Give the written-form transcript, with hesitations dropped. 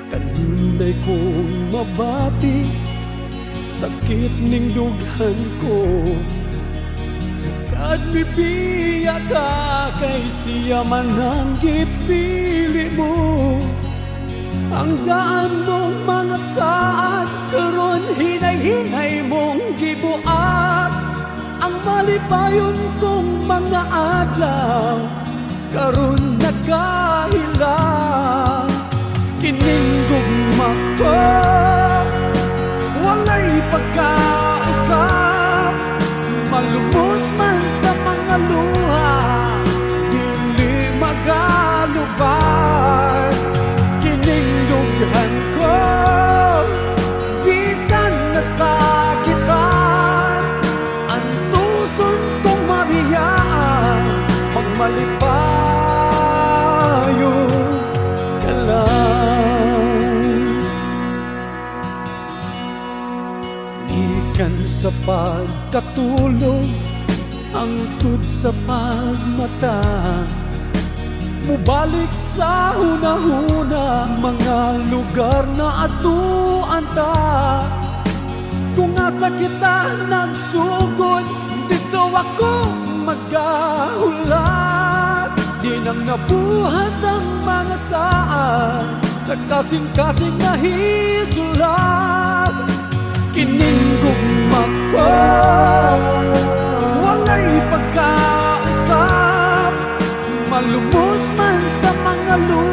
Kanunay kong mabati, sakit ning dughan ko. Sukad bibiya ka, kay siya man ang gipili mo. Ang daan mong mga saad, karon hinay-hinay mong gibuat. Ang malipayon kong mga adlaw, karon nagkahilang. Kining gugma ko, walay pagkausap. Malumos man sa mga luha, dili magalubad. Kining dughan ko, bisan nasakitan. Ang tuson kong mabiyaan, magmalipayo ka lang. Ikan sa pagkatulog, angtod sa pagmata. Mubalik sa hunahuna, mga lugar na atuan ta. Kung asa kita nagsugod, dito ako magahulat. Di nang nabuhat ang mga saan, sa kasing-kasing na hisulat. Kining gugma ko, walay pagkausap. Malumos man sa mga lugar,